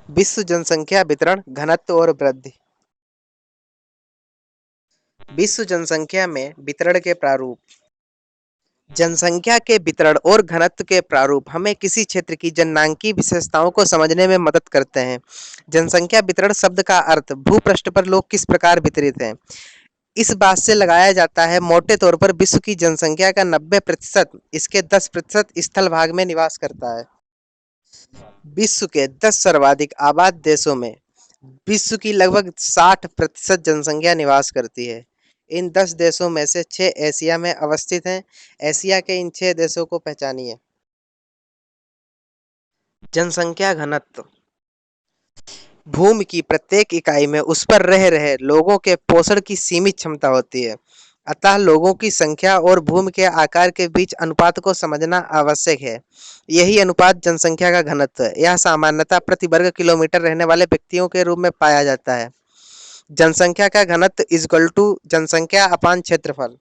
विश्व जनसंख्या वितरण घनत्व और वृद्धि। विश्व जनसंख्या में वितरण के प्रारूप। जनसंख्या के वितरण और घनत्व के प्रारूप हमें किसी क्षेत्र की जननांकीय विशेषताओं को समझने में मदद करते हैं। जनसंख्या वितरण शब्द का अर्थ भूपृष्ठ पर लोग किस प्रकार वितरित हैं, इस बात से लगाया जाता है। मोटे तौर पर विश्व की जनसंख्या का 90% इसके 10% स्थल भाग में निवास करता है। विश्व के 10 सर्वाधिक आबाद देशों में विश्व की लगभग 60% जनसंख्या निवास करती है। इन 10 देशों में से 6 एशिया में अवस्थित हैं। एशिया के इन 6 देशों को पहचानिए। जनसंख्या घनत्व भूमि की प्रत्येक इकाई में उस पर रह रहे लोगों के पोषण की सीमित क्षमता होती है। अतः लोगों की संख्या और भूमि के आकार के बीच अनुपात को समझना आवश्यक है। यही अनुपात जनसंख्या का घनत्व है। यह सामान्यतः प्रति वर्ग किलोमीटर रहने वाले व्यक्तियों के रूप में पाया जाता है। जनसंख्या का घनत्व इक्वल टू जनसंख्या अपान क्षेत्रफल।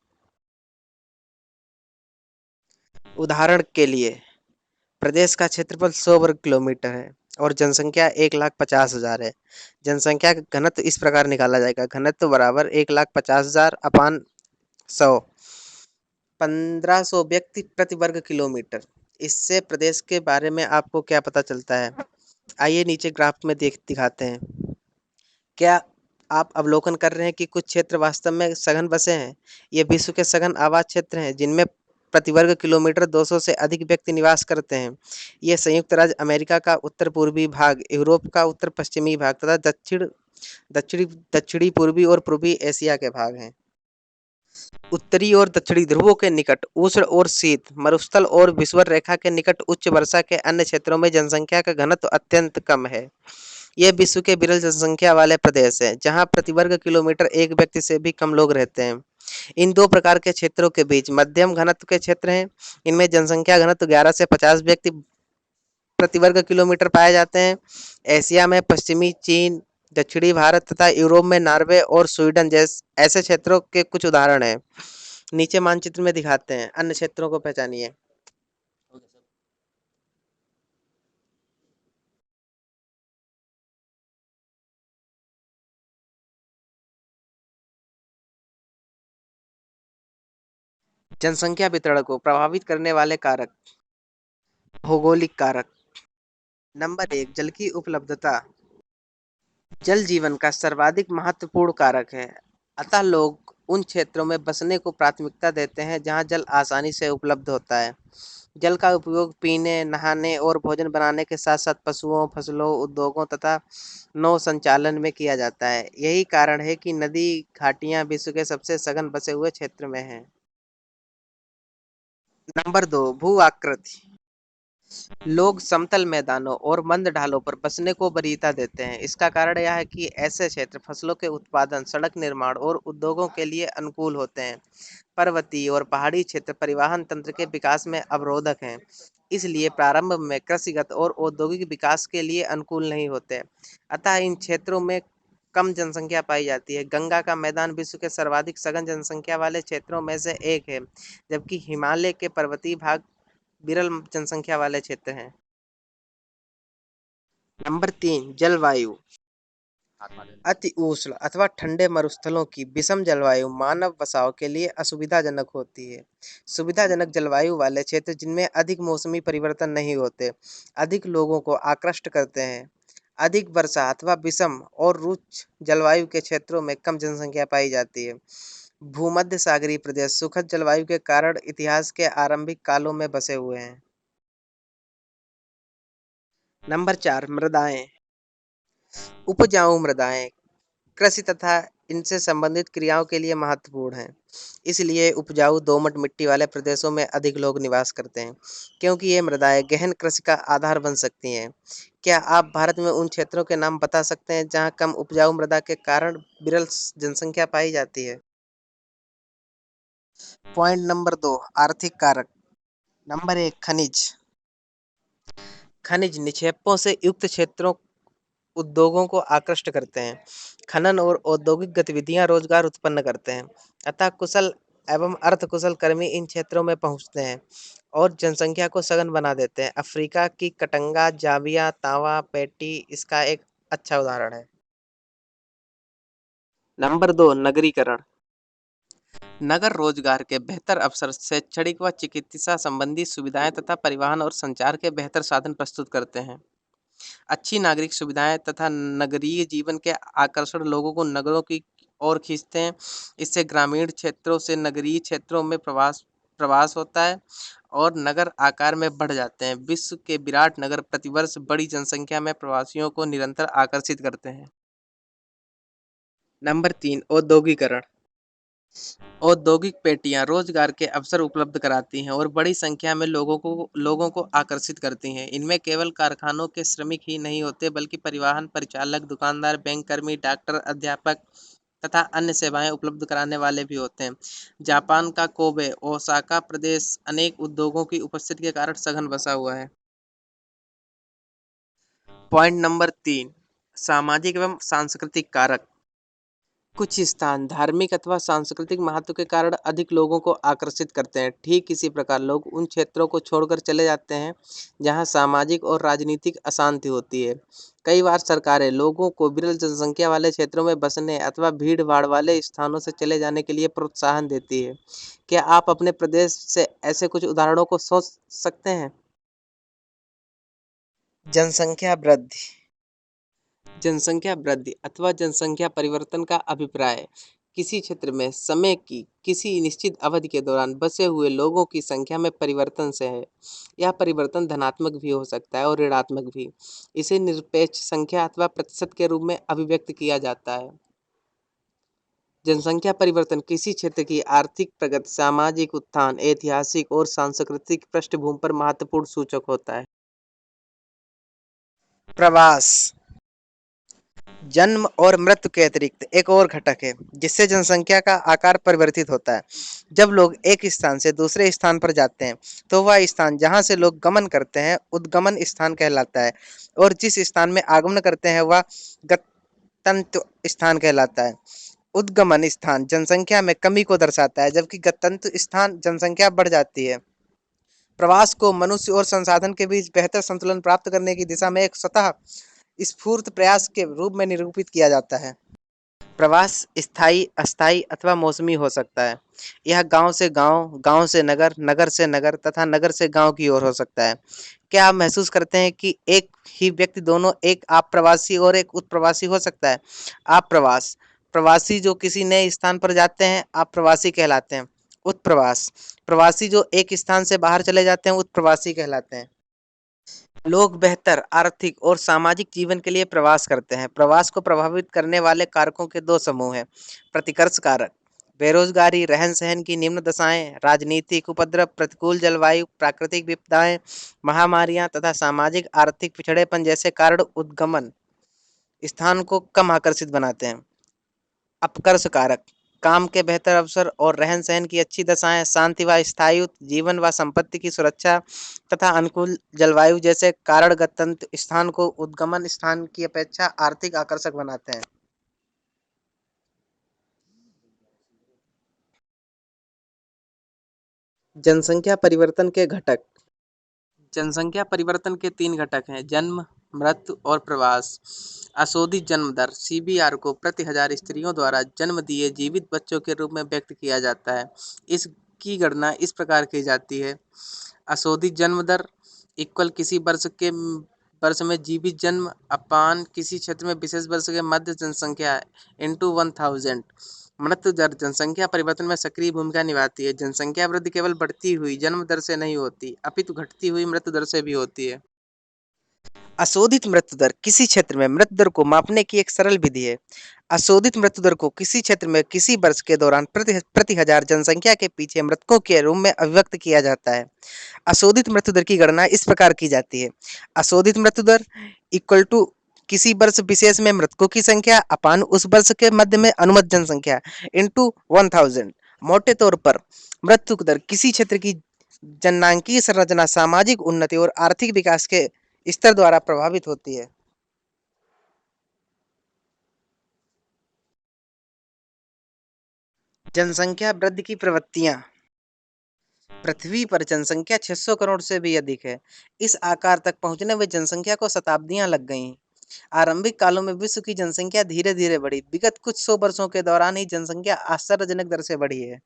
उदाहरण के लिए प्रदेश का क्षेत्रफल 100 वर्ग किलोमीटर है और जनसंख्या 1,50,000 है। जनसंख्या का घनत्व इस प्रकार निकाला जाएगा। घनत्व बराबर 1,50,000 अपान 100, 1500 व्यक्ति प्रति वर्ग किलोमीटर। इससे प्रदेश के बारे में आपको क्या पता चलता है, आइए नीचे ग्राफ में दिखाते हैं। क्या आप अवलोकन कर रहे हैं कि कुछ क्षेत्र वास्तव में सघन बसे हैं? ये विश्व के सघन आबाद क्षेत्र हैं जिनमें प्रति वर्ग किलोमीटर 200 से अधिक व्यक्ति निवास करते हैं। ये संयुक्त राज्य अमेरिका का उत्तर पूर्वी भाग, यूरोप का उत्तर पश्चिमी भाग तथा दक्षिणी दक्षिणी पूर्वी और पूर्वी एशिया के भाग हैं। उत्तरी और दक्षिणी ध्रुवों के निकट उष्ण और शीत, मरुस्थल और विषुवत रेखा के निकट उच्च वर्षा के अन्य क्षेत्रों में जनसंख्या का घनत्व अत्यंत कम है। ये विश्व के विरल जनसंख्या वाले प्रदेश हैं जहां प्रति वर्ग किलोमीटर एक व्यक्ति से भी कम लोग रहते हैं। इन दो प्रकार के क्षेत्रों के बीच मध्यम घनत्व के क्षेत्र हैं। इनमें जनसंख्या घनत्व 11 से 50 व्यक्ति प्रति वर्ग किलोमीटर पाए जाते हैं। एशिया में पश्चिमी चीन, दक्षिणी भारत तथा यूरोप में नॉर्वे और स्वीडन जैसे ऐसे क्षेत्रों के कुछ उदाहरण हैं। नीचे मानचित्र में दिखाते हैं, अन्य क्षेत्रों को पहचानिए। जनसंख्या वितरण को प्रभावित करने वाले कारक। भौगोलिक कारक। नंबर 1, जल की उपलब्धता। जल जीवन का सर्वाधिक महत्वपूर्ण कारक है। अतः लोग उन क्षेत्रों में बसने को प्राथमिकता देते हैं जहां जल आसानी से उपलब्ध होता है। जल का उपयोग पीने, नहाने और भोजन बनाने के साथ साथ पशुओं, फसलों, उद्योगों तथा नौ संचालन में किया जाता है। यही कारण है कि नदी घाटियां विश्व के सबसे सघन बसे हुए क्षेत्र में हैं। नंबर 2, भू आकृति। लोग समतल मैदानों और मंद ढालों पर बसने को वरीयता देते हैं। इसका कारण यह है कि ऐसे क्षेत्र फसलों के उत्पादन, सड़क निर्माण और उद्योगों के लिए अनुकूल होते हैं। पर्वतीय और पहाड़ी क्षेत्र परिवहन तंत्र के विकास में अवरोधक हैं, इसलिए प्रारंभ में कृषिगत और औद्योगिक विकास के लिए अनुकूल नहीं होते। अतः इन क्षेत्रों में कम जनसंख्या पाई जाती है। गंगा का मैदान विश्व के सर्वाधिक सघन जनसंख्या वाले क्षेत्रों में से एक है, जबकि हिमालय के पर्वतीय भाग विरल जनसंख्या वाले क्षेत्र हैं। नंबर 3, जलवायु। अति उष्ण अथवा ठंडे मरुस्थलों की विषम जलवायु मानव बसाव के लिए असुविधाजनक होती है। सुविधाजनक जलवायु वाले क्षेत्र जिनमें अधिक मौसमी परिवर्तन नहीं होते, अधिक लोगों को आकृष्ट करते हैं। अधिक वर्षा अथवा विषम और रुक्ष जलवायु के क्षेत्रों में कम जनसंख्या पाई जाती है। भूमध्य सागरीय प्रदेश सुखद जलवायु के कारण इतिहास के आरंभिक कालों में बसे हुए हैं। नंबर 4, मृदाएं। उपजाऊ मृदाएं कृषि तथा इनसे संबंधित क्रियाओं के लिए महत्वपूर्ण हैं। इसलिए उपजाऊ दोमट मिट्टी वाले प्रदेशों में अधिक लोग निवास करते हैं, क्योंकि ये मृदाएं गहन कृषि का आधार बन सकती हैं। क्या आप भारत में उन क्षेत्रों के नाम बता सकते हैं जहां कम उपजाऊ मृदा के कारण विरल जनसंख्या पाई जाती है? पॉइंट नंबर 2, आर्थिक कारक। नंबर 1, खनिज। खनिज निक्षेपों से युक्त क्षेत्रों उद्योगों को आकृष्ट करते हैं। खनन और औद्योगिक गतिविधियां रोजगार उत्पन्न करते हैं। अतः कुशल एवं अर्धकुशल कर्मी इन क्षेत्रों में पहुंचते हैं और जनसंख्या को सघन बना देते हैं। अफ्रीका की कटंगा, जाविया, तावा, पैटी इसका एक अच्छा उदाहरण है। नंबर 2, नगरीकरण। नगर रोजगार के बेहतर अवसर, शैक्षणिक व चिकित्सा संबंधी सुविधाएं तथा परिवहन और संचार के बेहतर साधन प्रस्तुत करते हैं। अच्छी नागरिक सुविधाएं तथा नगरीय जीवन के आकर्षण लोगों को नगरों की ओर खींचते हैं। इससे ग्रामीण क्षेत्रों से नगरीय क्षेत्रों में प्रवास प्रवास होता है और नगर आकार में बढ़ जाते हैं। विश्व के विराट नगर प्रतिवर्ष बड़ी जनसंख्या में प्रवासियों को निरंतर आकर्षित करते हैं। नंबर 3, औद्योगिकरण। औद्योगिक पेटियां रोजगार के अवसर उपलब्ध कराती हैं और बड़ी संख्या में लोगों को आकर्षित करती हैं। इनमें केवल कारखानों के श्रमिक ही नहीं होते, बल्कि परिवहन परिचालक, दुकानदार, बैंक कर्मी, डॉक्टर, अध्यापक तथा अन्य सेवाएं उपलब्ध कराने वाले भी होते हैं। जापान का कोबे, ओसाका प्रदेश अनेक उद्योगों की उपस्थिति के कारण सघन बसा हुआ है। पॉइंट नंबर 3, सामाजिक एवं सांस्कृतिक कारक। कुछ स्थान धार्मिक अथवा सांस्कृतिक महत्व के कारण अधिक लोगों को आकर्षित करते हैं। ठीक इसी प्रकार लोग उन क्षेत्रों को छोड़कर चले जाते हैं जहां सामाजिक और राजनीतिक अशांति होती है। कई बार सरकारें लोगों को विरल जनसंख्या वाले क्षेत्रों में बसने अथवा भीड़ भाड़ वाले स्थानों से चले जाने के लिए प्रोत्साहन देती है। क्या आप अपने प्रदेश से ऐसे कुछ उदाहरणों को सोच सकते हैं? जनसंख्या वृद्धि। जनसंख्या वृद्धि अथवा जनसंख्या परिवर्तन का अभिप्राय किसी क्षेत्र में समय की किसी निश्चित अवधि के दौरान बसे हुए लोगों की संख्या में परिवर्तन से है। यह परिवर्तन धनात्मक भी हो सकता है और ऋणात्मक भी। इसे निरपेक्ष संख्या अथवा प्रतिशत के रूप में अभिव्यक्त किया जाता है। जनसंख्या परिवर्तन किसी क्षेत्र की आर्थिक प्रगति, सामाजिक उत्थान, ऐतिहासिक और सांस्कृतिक पृष्ठभूमि पर महत्वपूर्ण सूचक होता है। प्रवास जन्म और मृत्यु के अतिरिक्त एक और घटक है जिससे जनसंख्या का आकार परिवर्तित होता है। जब लोग एक स्थान से दूसरे स्थान पर जाते हैं तो वह स्थान जहां से लोग गमन करते हैं उद्गमन स्थान कहलाता है और जिस स्थान में आगमन करते हैं वह गंतव्य स्थान कहलाता है। उद्गमन स्थान जनसंख्या में कमी को दर्शाता है जबकि गंतव्य स्थान जनसंख्या बढ़ जाती है। प्रवास को मनुष्य और संसाधन के बीच बेहतर संतुलन प्राप्त करने की दिशा में एक स्वतः स्फूर्त प्रयास के रूप में निरूपित किया जाता है। प्रवास स्थायी, अस्थायी अथवा मौसमी हो सकता है। यह गांव से गांव, गांव से नगर, नगर से नगर तथा नगर से गांव की ओर हो सकता है। क्या आप महसूस करते हैं कि एक ही व्यक्ति दोनों एक आप्रवासी और एक उत्प्रवासी हो सकता है? आप्रवास प्रवासी जो किसी नए स्थान पर जाते हैं, आप्रवासी कहलाते हैं। उत्प्रवास प्रवासी जो एक स्थान से बाहर चले जाते हैं, उत्प्रवासी कहलाते हैं। लोग बेहतर आर्थिक और सामाजिक जीवन के लिए प्रवास करते हैं। प्रवास को प्रभावित करने वाले कारकों के दो समूह हैं। प्रतिकर्ष कारक, बेरोजगारी, रहन सहन की निम्न दशाएं, राजनीतिक उपद्रव, प्रतिकूल जलवायु, प्राकृतिक विपदाएं, महामारियां तथा सामाजिक आर्थिक पिछड़ेपन जैसे कारण उद्गमन स्थान को कम आकर्षित बनाते हैं। अपकर्ष कारक, काम के बेहतर अवसर और रहन सहन की अच्छी दशाएं, शांति व स्थायित्व, जीवन व संपत्ति की सुरक्षा तथा अनुकूल जलवायु जैसे कारण गंतव्य स्थान को उद्गमन स्थान की अपेक्षा आर्थिक आकर्षक बनाते हैं। जनसंख्या परिवर्तन के घटक। जनसंख्या परिवर्तन के 3 घटक हैं: जन्म, मृत्यु और प्रवास। अशोधित जन्म दर सीबीआर को प्रति हजार स्त्रियों द्वारा जन्म दिए जीवित बच्चों के रूप में व्यक्त किया जाता है। इसकी गणना इस प्रकार की जाती है: अशोधित जन्म दर इक्वल किसी वर्ष में जीवित जन्म अपान किसी क्षेत्र में विशेष वर्ष के मध्य जनसंख्या इंटू 1000। मृत्यु दर जनसंख्या परिवर्तन में सक्रिय भूमिका निभाती है। जनसंख्या वृद्धि केवल बढ़ती हुई जन्म दर से नहीं होती, अपितु घटती हुई मृत्यु दर से भी होती है। अशोधित मृत्यु दर किसी क्षेत्र में मृत्यु दर को मापने की एक सरल विधि है। अशोधित मृत्यु दर को किसी क्षेत्र में किसी वर्ष के दौरान प्रति हजार जनसंख्या के पीछे मृतकों के रूप में अभिव्यक्त किया जाता है। अशोधित मृत्यु दर की गणना इस प्रकार की जाती है: अशोधित मृत्यु दर इक्वल टू किसी वर्ष विशेष में मृतकों की संख्या अपान उस वर्ष के मध्य में अनुमत जनसंख्या इंटू 1000। मोटे तौर पर मृत्यु दर किसी क्षेत्र की जननांकीय संरचना, सामाजिक उन्नति और आर्थिक विकास के स्तर द्वारा प्रभावित होती है। जनसंख्या वृद्धि की प्रवृत्तियाँ। पृथ्वी पर जनसंख्या 600 करोड़ से भी अधिक है। इस आकार तक पहुंचने में जनसंख्या को शताब्दियां लग गईं। आरंभिक कालों में विश्व की जनसंख्या धीरे-धीरे बढ़ी। विगत कुछ सौ वर्षों के दौरान ही जनसंख्या आश्चर्यजनक दर से बढ़ी है।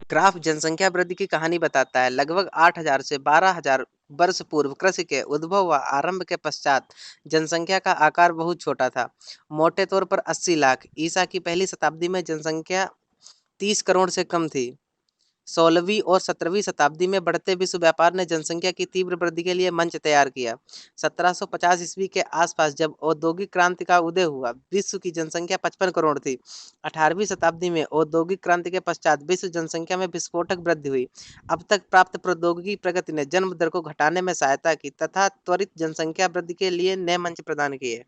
ग्राफ जनसंख्या वृद्धि की कहानी बताता है। लगभग 8,000 से 12,000 वर्ष पूर्व कृषि के उद्भव व आरंभ के पश्चात जनसंख्या का आकार बहुत छोटा था। मोटे तौर पर 80 लाख। ईसा की पहली शताब्दी में जनसंख्या 30 करोड़ से कम थी। 16वीं और 17वीं शताब्दी में बढ़ते विश्व व्यापार ने जनसंख्या की तीव्र वृद्धि के लिए मंच तैयार किया। 1750 ईस्वी के आसपास जब औद्योगिक क्रांति का उदय हुआ, विश्व की जनसंख्या 55 करोड़ थी। 18वीं शताब्दी में औद्योगिक क्रांति के पश्चात विश्व जनसंख्या में विस्फोटक वृद्धि हुई। अब तक प्राप्त प्रौद्योगिकी प्रगति ने जन्म दर को घटाने में सहायता की तथा त्वरित जनसंख्या वृद्धि के लिए नए मंच प्रदान किए।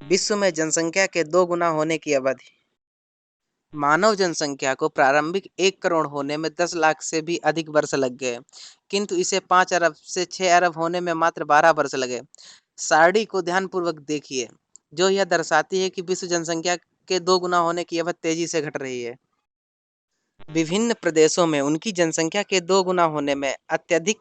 विश्व में जनसंख्या के 2 गुना होने की अवधि। मानव जनसंख्या को प्रारंभिक 1 करोड़ होने में 10 लाख से भी अधिक वर्ष लग गए, किंतु इसे 5 अरब से 6 अरब होने में मात्र 12 वर्ष लगे। सारणी को ध्यानपूर्वक देखिए, जो यह दर्शाती है कि विश्व जनसंख्या के 2 गुना होने की अवधि तेजी से घट रही है। विभिन्न प्रदेशों में उनकी जनसंख्या के 2 गुना होने में अत्यधिक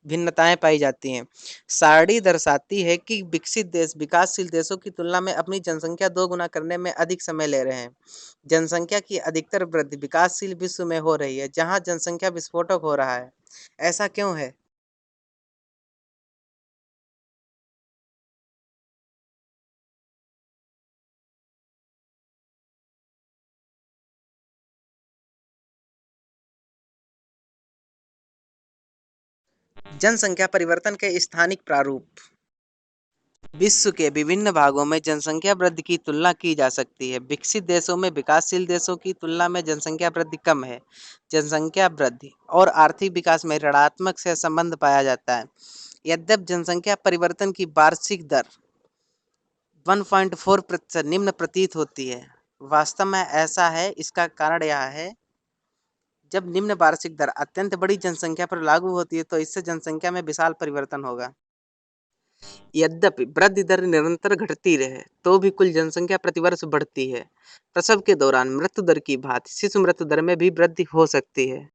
भिन्नताएं पाई जाती हैं। सारणी दर्शाती है कि विकसित देश विकासशील देशों की तुलना में अपनी जनसंख्या 2 गुना करने में अधिक समय ले रहे हैं। जनसंख्या की अधिकतर वृद्धि विकासशील विश्व में हो रही है, जहां जनसंख्या विस्फोटक हो रहा है। ऐसा क्यों है? जनसंख्या परिवर्तन के स्थानिक प्रारूप। विश्व के विभिन्न भागों में जनसंख्या वृद्धि की तुलना की जा सकती है। विकसित देशों में विकासशील देशों की तुलना में जनसंख्या वृद्धि कम है। जनसंख्या वृद्धि और आर्थिक विकास में ऋणात्मक से संबंध पाया जाता है। यद्यपि जनसंख्या परिवर्तन की वार्षिक दर 1.4% निम्न प्रतीत होती है, वास्तव में ऐसा है। इसका कारण यह है, जब निम्न वार्षिक दर अत्यंत बड़ी जनसंख्या पर लागू होती है, तो इससे जनसंख्या में विशाल परिवर्तन होगा। यद्यपि वृद्धि दर निरंतर घटती रहे, तो भी कुल जनसंख्या प्रतिवर्ष बढ़ती है। प्रसव के दौरान मृत्यु दर की भांति शिशु मृत्यु दर में भी वृद्धि हो सकती है।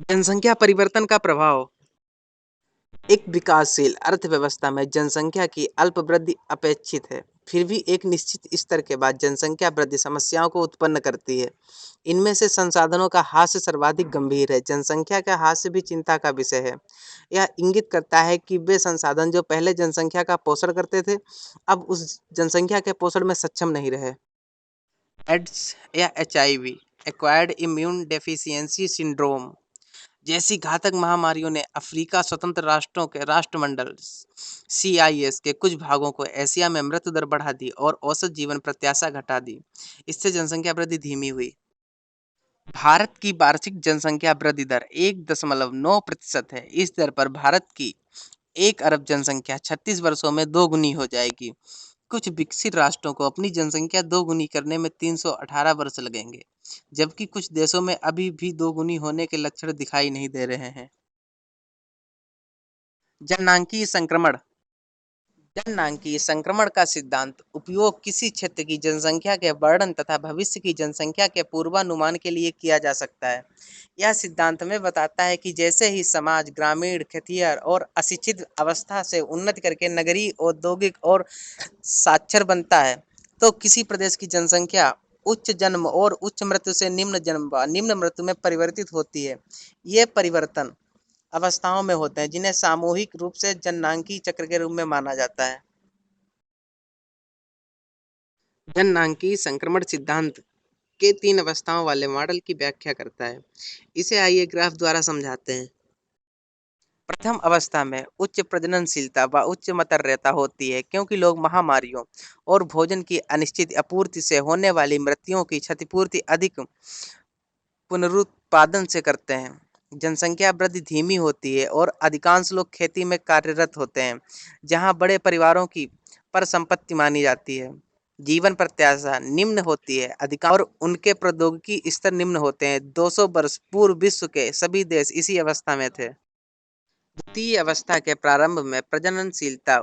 जनसंख्या परिवर्तन का प्रभाव। एक विकासशील अर्थव्यवस्था में जनसंख्या की अल्प वृद्धि अपेक्षित है, फिर भी एक निश्चित स्तर के बाद जनसंख्या वृद्धि समस्याओं को उत्पन्न करती है। इनमें से संसाधनों का ह्रास सर्वाधिक गंभीर है। जनसंख्या का ह्रास भी चिंता का विषय है। यह इंगित करता है कि वे संसाधन जो पहले जनसंख्या का पोषण करते थे, अब उस जनसंख्या के पोषण में सक्षम नहीं रहे। एड्स या HIV, acquired immune deficiency syndrome जैसी घातक महामारियों ने अफ्रीका स्वतंत्र राष्ट्रों के राष्ट्रमंडल सीआईएस के कुछ भागों को एशिया में मृत्यु दर बढ़ा दी और औसत जीवन प्रत्याशा घटा दी। इससे जनसंख्या वृद्धि धीमी हुई। भारत की वार्षिक जनसंख्या वृद्धि दर 1.9% है। इस दर पर भारत की 1 अरब जनसंख्या 36 वर्षों में दोगुनी हो जाएगी। कुछ विकसित राष्ट्रों को अपनी जनसंख्या दोगुनी करने में 318 वर्ष लगेंगे, जबकि कुछ देशों में अभी भी दोगुनी होने के लक्षण दिखाई नहीं दे रहे हैं। जननांकीय संक्रमण। जननांकीय संक्रमण का सिद्धांत उपयोग किसी क्षेत्र की जनसंख्या के वर्णन तथा भविष्य की जनसंख्या के पूर्वानुमान के लिए किया जा सकता है। यह सिद्धांत में बताता है कि जैसे ही समाज ग्रामीण, खेतिहर और अशिक्षित अवस्था से उन्नति करके नगरीय, औद्योगिक और साक्षर बनता है, तो किसी प्रदेश की जनसंख्या उच्च जन्म और उच्च मृत्यु से निम्न जन्म व निम्न मृत्यु में परिवर्तित होती है। ये परिवर्तन अवस्थाओं में होते हैं, जिन्हें सामूहिक रूप से जननांकीय चक्र के रूप में माना जाता है। जननांकीय संक्रमण सिद्धांत के 3 अवस्थाओं वाले मॉडल की व्याख्या करता है। इसे आइए ग्राफ द्वारा समझाते हैं। प्रथम अवस्था में उच्च प्रजननशीलता व उच्च मतर्यता होती है, क्योंकि लोग महामारियों और भोजन की अनिश्चित आपूर्ति से होने वाली मृत्युओं की क्षतिपूर्ति अधिक पुनरुत्पादन से करते हैं। जनसंख्या वृद्धि धीमी होती है और अधिकांश लोग खेती में कार्यरत होते हैं, जहां बड़े परिवारों की पर संपत्ति मानी जाती है। जीवन प्रत्याशा निम्न होती है अधिकांश और उनके प्रौद्योगिकी स्तर निम्न होते हैं। 200 वर्ष पूर्व विश्व के सभी देश इसी अवस्था में थे। द्वितीय अवस्था के प्रारंभ में प्रजननशीलता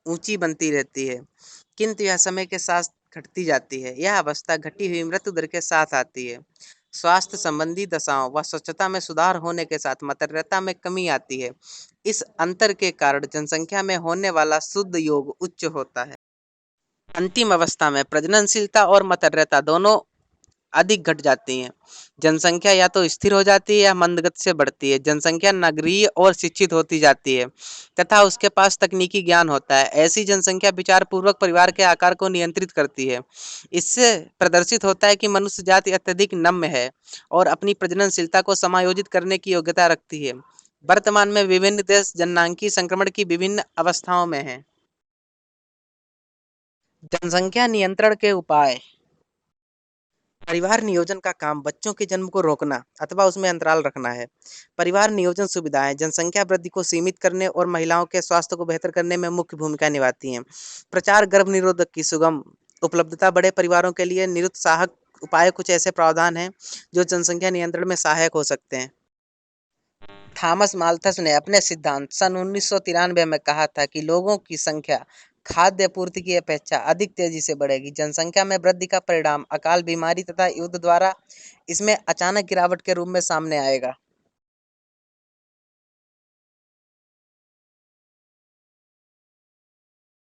ऊंची बनती रहती है, किंतु यह समय के साथ घटती जाती है। यह अवस्था घटी हुई मृत्यु दर के साथ आती है। स्वास्थ्य संबंधी दशाओं व स्वच्छता में सुधार होने के साथ मतर्यता में कमी आती है। इस अंतर के कारण जनसंख्या में होने वाला शुद्ध योग उच्च होता है। अंतिम अवस्था में प्रजननशीलता और मतर्यता दोनों अधिक घट जाती हैं। जनसंख्या या तो स्थिर हो जाती है या मंदगति से बढ़ती है। जनसंख्या नगरीय और शिक्षित होती जाती है तथा उसके पास तकनीकी ज्ञान होता है। ऐसी जनसंख्या विचारपूर्वक परिवार के आकार को नियंत्रित करती है। इससे प्रदर्शित होता है कि मनुष्य जाति अत्यधिक नम्य है और अपनी प्रजननशीलता को समायोजित करने की योग्यता रखती है। वर्तमान में विभिन्न देश जननांगी संक्रमण की विभिन्न अवस्थाओं में हैं। जनसंख्या नियंत्रण के उपाय। परिवार नियोजन का काम बच्चों के जन्म को रोकना अथवा उसमें अंतराल रखना है। परिवार नियोजन सुविधाएं जनसंख्या वृद्धि को सीमित करने और महिलाओं के स्वास्थ्य को बेहतर करने में मुख्य भूमिका निभाती हैं। प्रचार गर्भ निरोधक की सुगम उपलब्धता बड़े परिवारों के लिए निरुत्साहक उपाय कुछ ऐसे प्रावधान हैं जो जनसंख्या नियंत्रण में सहायक हो सकते हैं। थॉमस माल्थस ने अपने सिद्धांत सन 1993 में कहा था कि लोगों की संख्या खाद्य पूर्ति की अपेक्षा अधिक तेजी से बढ़ेगी। जनसंख्या में वृद्धि का परिणाम अकाल, बीमारी तथा युद्ध द्वारा इसमें अचानक गिरावट के रूप में सामने आएगा।